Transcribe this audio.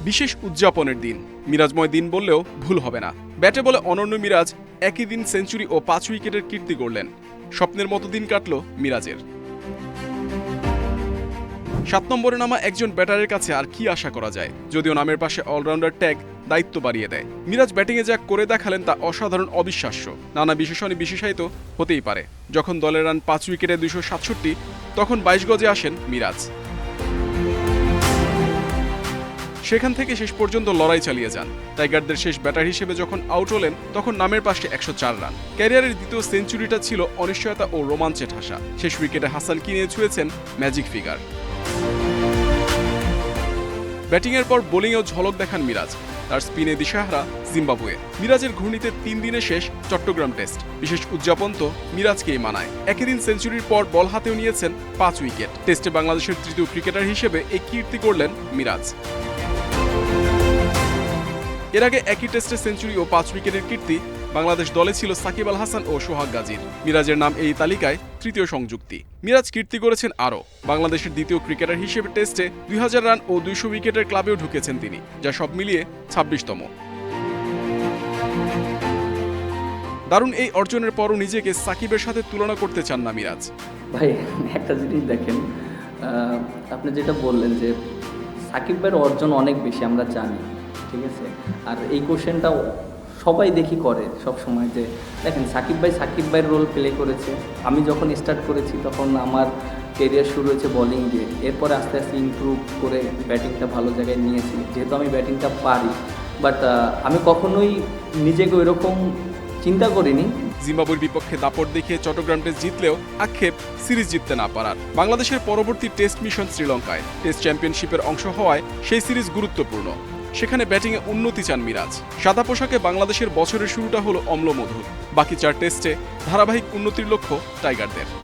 বিশেষ উদযাপনের দিন, মিরাজময় দিন বললেও ভুল হবে না। ব্যাটে বলে অনন্য মিরাজ একই দিন সেঞ্চুরি ও 5 উইকেটের কীর্তি গড়লেন। স্বপ্নের মতো দিন কাটল মিরাজের। 7 নম্বরে নামা একজন ব্যাটারের কাছে আর কি আশা করা যায়, যদিও নামের পাশে অলরাউন্ডার ট্যাগ দায়িত্ব বাড়িয়ে দেয়। মিরাজ ব্যাটিংয়ে যা করে দেখালেন তা অসাধারণ, অবিশ্বাস্য। নানা বিশেষণে বিশেষায়িত হতেই পারে। যখন দলের রান 5 উইকেটে 267, তখন 22 গজে আসেন মিরাজ। সেখান থেকে শেষ পর্যন্ত লড়াই চালিয়ে যান। টাইগারদের শেষ ব্যাটার হিসেবে যখন আউট হলেন, তখন নামের পাশে 104 রান। ক্যারিয়ারের দ্বিতীয় সেঞ্চুরিটা ছিল অনিশ্চয়তা ও রোমাঞ্চে ঠাসা। শেষ উইকেটে হাসানকে নিয়ে ছুঁয়েছেন ম্যাজিক ফিগার। ব্যাটিংয়ের পর বোলিংয়েও ঝলক দেখান মিরাজ। তার স্পিনে দিশাহারা জিম্বাবুয়ে। মিরাজের ঘূর্ণিতে 3 দিনে শেষ চট্টগ্রাম টেস্ট। বিশেষ উদযাপন তো মিরাজকেই মানায়। একই দিন সেঞ্চুরির পর বল হাতেও নিয়েছেন 5 উইকেট। টেস্টে বাংলাদেশের তৃতীয় ক্রিকেটার হিসেবে এই কীর্তি করলেন মিরাজ। এর আগে একই টেস্টে সেঞ্চুরি ও 5 উইকেটের কীর্তি বাংলাদেশ দলে ছিল সাকিব আল হাসান ও সোহাগ গাজীর। মিরাজের নাম এই তালিকায় তৃতীয় সংযুক্তি। মিরাজ কীর্তি করেছেন আরও। বাংলাদেশের দ্বিতীয় ক্রিকেটার হিসেবে টেস্টে 2000 রান ও 200 উইকেটের ক্লাবেও ঢুকেছেন তিনি, যা সব মিলিয়ে 26তম। দারুণ এই অর্জনের পরও নিজেকে সাকিবের সাথে তুলনা করতে চান না মিরাজ। ভাই একটা জিনিস দেখেন, আপনি যেটা বললেন যে সাকিব ভাইয়ের অর্জন অনেক বেশি, আমরা জানি, ঠিক আছে। আর এই কোশ্চেনটা সবাই দেখি করে সব সময়, যে দেখেন সাকিব ভাইয়ের রোল প্লে করেছে। আমি যখন স্টার্ট করেছি তখন আমার কেরিয়ার শুরু হয়েছে বোলিং দিয়ে। এরপরে আস্তে আস্তে ইমপ্রুভ করে ব্যাটিংটা ভালো জায়গায় নিয়েছি, যেহেতু আমি ব্যাটিংটা পারি। বাট আমি কখনোই নিজেকে ওইরকম চিন্তা করিনি। জিম্বাবুয়ের বিপক্ষে দাপট দেখিয়ে চট্টগ্রাম টেস্ট জিতলেও আক্ষেপ সিরিজ জিততে না পারার। বাংলাদেশের পরবর্তী টেস্ট মিশন শ্রীলঙ্কায়। টেস্ট চ্যাম্পিয়নশিপের অংশ হওয়ায় সেই সিরিজ গুরুত্বপূর্ণ। সেখানে ব্যাটিংয়ে উন্নতি চান মিরাজ। সাদা পোশাকে বাংলাদেশের বছরের শুরুটা হলো অম্লমধুর। বাকি 4 টেস্টে ধারাবাহিক উন্নতির লক্ষ্য টাইগারদের।